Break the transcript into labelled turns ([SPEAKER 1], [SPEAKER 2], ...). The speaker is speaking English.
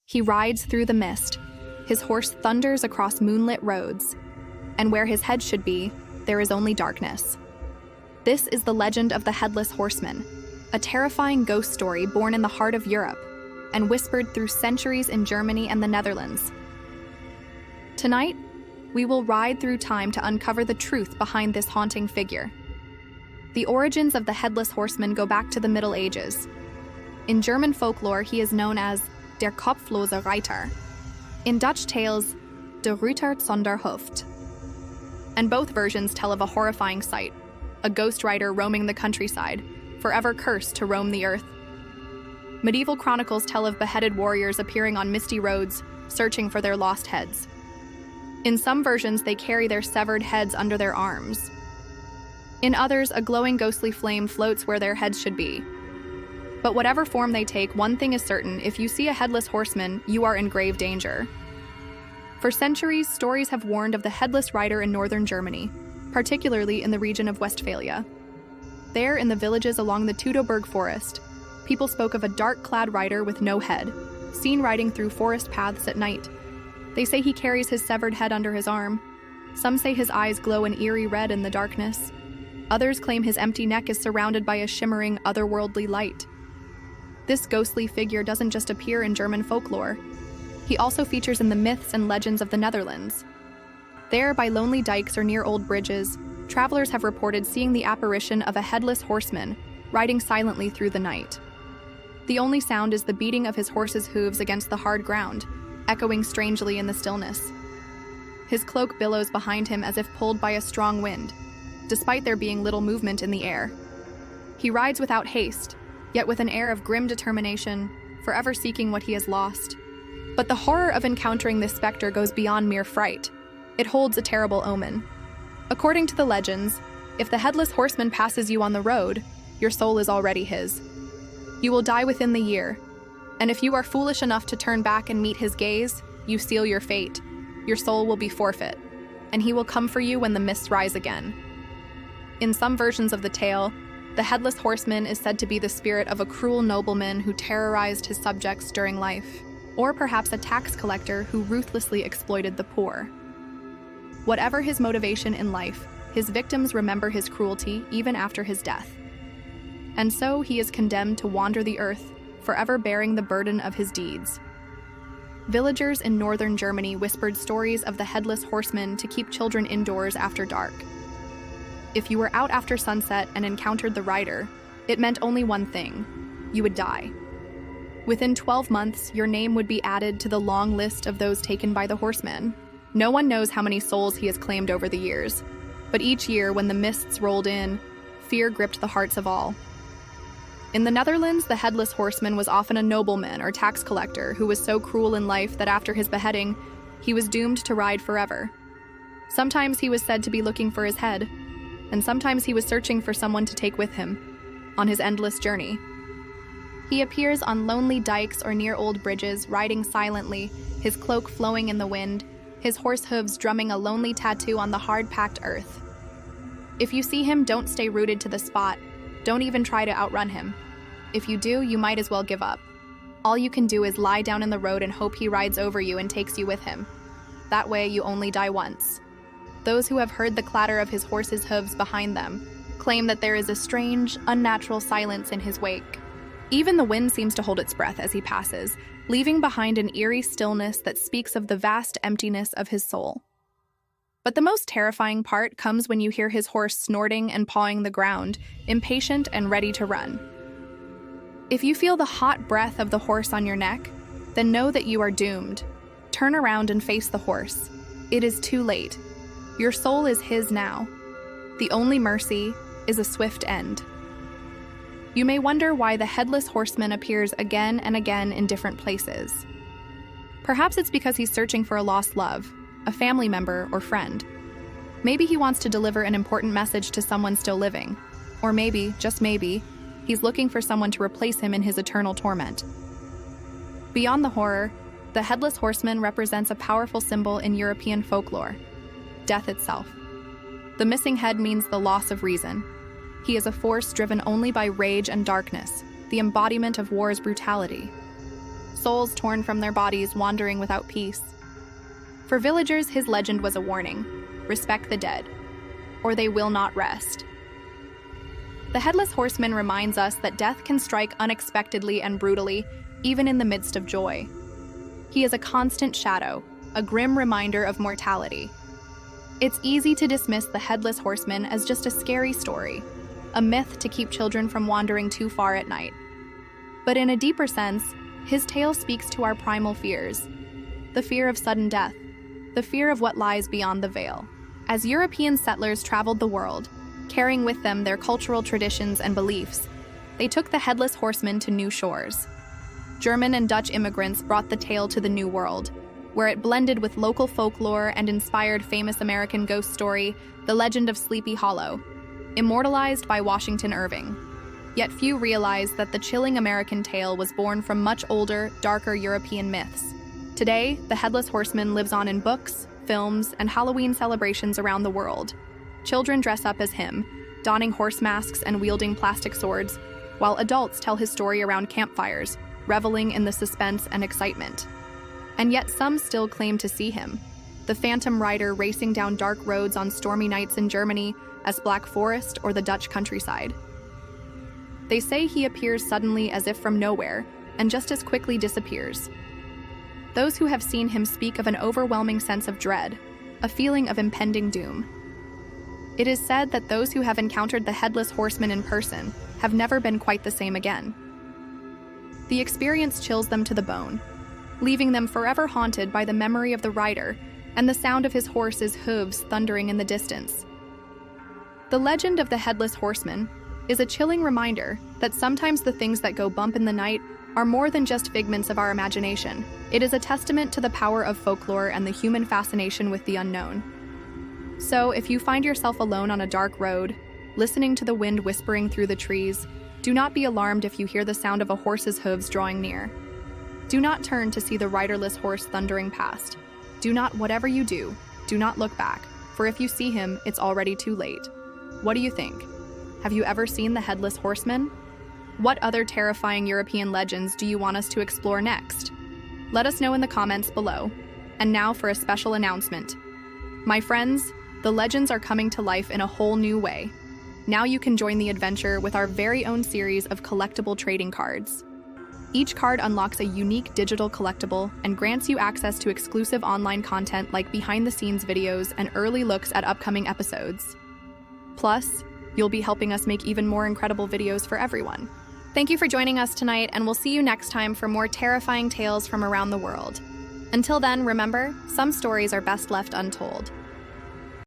[SPEAKER 1] He rides through the mist. His horse thunders across moonlit roads, and where his head should be, there is only darkness. This is the legend of the Headless Horseman, a terrifying ghost story born in the heart of Europe and whispered through centuries in Germany and the Netherlands. Tonight, we will ride through time to uncover the truth behind this haunting figure. The origins of the Headless Horseman go back to the Middle Ages. In German folklore, he is known as der kopflose Reiter. In Dutch tales, de Ruiter zonder Hoofd. And both versions tell of a horrifying sight, a ghost rider roaming the countryside, forever cursed to roam the earth. Medieval chronicles tell of beheaded warriors appearing on misty roads, searching for their lost heads. In some versions, they carry their severed heads under their arms. In others, a glowing ghostly flame floats where their heads should be. But whatever form they take, one thing is certain: if you see a headless horseman, you are in grave danger. For centuries, stories have warned of the headless rider in northern Germany, particularly in the region of Westphalia. There, in the villages along the Teutoburg forest, people spoke of a dark-clad rider with no head, seen riding through forest paths at night. They say he carries his severed head under his arm. Some say his eyes glow an eerie red in the darkness. Others claim his empty neck is surrounded by a shimmering, otherworldly light. This ghostly figure doesn't just appear in German folklore. He also features in the myths and legends of the Netherlands. There, by lonely dikes or near old bridges, travelers have reported seeing the apparition of a headless horseman riding silently through the night. The only sound is the beating of his horse's hooves against the hard ground, echoing strangely in the stillness. His cloak billows behind him as if pulled by a strong wind, despite there being little movement in the air. He rides without haste, yet with an air of grim determination, forever seeking what he has lost. But the horror of encountering this specter goes beyond mere fright. It holds a terrible omen. According to the legends, if the headless horseman passes you on the road, your soul is already his. You will die within the year, and if you are foolish enough to turn back and meet his gaze, you seal your fate. Your soul will be forfeit, and he will come for you when the mists rise again. In some versions of the tale, the headless horseman is said to be the spirit of a cruel nobleman who terrorized his subjects during life, or perhaps a tax collector who ruthlessly exploited the poor. Whatever his motivation in life, his victims remember his cruelty even after his death. And so he is condemned to wander the earth, forever bearing the burden of his deeds. Villagers in northern Germany whispered stories of the headless horseman to keep children indoors after dark. If you were out after sunset and encountered the rider, it meant only one thing: you would die. Within 12 months, your name would be added to the long list of those taken by the horseman. No one knows how many souls he has claimed over the years, but each year when the mists rolled in, fear gripped the hearts of all. In the Netherlands, the headless horseman was often a nobleman or tax collector who was so cruel in life that after his beheading, he was doomed to ride forever. Sometimes he was said to be looking for his head, and sometimes he was searching for someone to take with him on his endless journey. He appears on lonely dikes or near old bridges, riding silently, his cloak flowing in the wind, his horse hooves drumming a lonely tattoo on the hard-packed earth. If you see him, don't stay rooted to the spot. Don't even try to outrun him. If you do, you might as well give up. All you can do is lie down in the road and hope he rides over you and takes you with him. That way, you only die once. Those who have heard the clatter of his horse's hooves behind them claim that there is a strange, unnatural silence in his wake. Even the wind seems to hold its breath as he passes, leaving behind an eerie stillness that speaks of the vast emptiness of his soul. But the most terrifying part comes when you hear his horse snorting and pawing the ground, impatient and ready to run. If you feel the hot breath of the horse on your neck, then know that you are doomed. Turn around and face the horse. It is too late. Your soul is his now. The only mercy is a swift end. You may wonder why the headless horseman appears again and again in different places. Perhaps it's because he's searching for a lost love, a family member or friend. Maybe he wants to deliver an important message to someone still living. Or maybe, just maybe, he's looking for someone to replace him in his eternal torment. Beyond the horror, the headless horseman represents a powerful symbol in European folklore: death itself. The missing head means the loss of reason. He is a force driven only by rage and darkness, the embodiment of war's brutality. souls torn from their bodies wandering without peace. For villagers, his legend was a warning: respect the dead, or they will not rest. The Headless Horseman reminds us that death can strike unexpectedly and brutally, even in the midst of joy. He is a constant shadow, a grim reminder of mortality. It's easy to dismiss the Headless Horseman as just a scary story, a myth to keep children from wandering too far at night. But in a deeper sense, his tale speaks to our primal fears: the fear of sudden death, the fear of what lies beyond the veil. As European settlers traveled the world, carrying with them their cultural traditions and beliefs, they took the Headless Horseman to new shores. German and Dutch immigrants brought the tale to the New World, where it blended with local folklore and inspired famous American ghost story, The Legend of Sleepy Hollow, immortalized by Washington Irving. Yet few realize that the chilling American tale was born from much older, darker European myths. Today, the Headless Horseman lives on in books, films, and Halloween celebrations around the world. Children dress up as him, donning horse masks and wielding plastic swords, while adults tell his story around campfires, reveling in the suspense and excitement. And yet some still claim to see him, the phantom rider racing down dark roads on stormy nights in Germany, as Black Forest or the Dutch countryside. They say he appears suddenly as if from nowhere, and just as quickly disappears. Those who have seen him speak of an overwhelming sense of dread, a feeling of impending doom. It is said that those who have encountered the Headless Horseman in person have never been quite the same again. The experience chills them to the bone, leaving them forever haunted by the memory of the rider and the sound of his horse's hooves thundering in the distance. The legend of the Headless Horseman is a chilling reminder that sometimes the things that go bump in the night are more than just figments of our imagination. It is a testament to the power of folklore and the human fascination with the unknown. So, if you find yourself alone on a dark road, listening to the wind whispering through the trees, do not be alarmed if you hear the sound of a horse's hooves drawing near. Do not turn to see the riderless horse thundering past. Whatever you do not look back, for if you see him, it's already too late. What do you think? Have you ever seen the Headless Horseman? What other terrifying European legends do you want us to explore next? Let us know in the comments below. And now for a special announcement. My friends, the legends are coming to life in a whole new way. Now you can join the adventure with our very own series of collectible trading cards. Each card unlocks a unique digital collectible and grants you access to exclusive online content like behind-the-scenes videos and early looks at upcoming episodes. Plus, you'll be helping us make even more incredible videos for everyone. Thank you for joining us tonight, and we'll see you next time for more terrifying tales from around the world. Until then, remember, some stories are best left untold.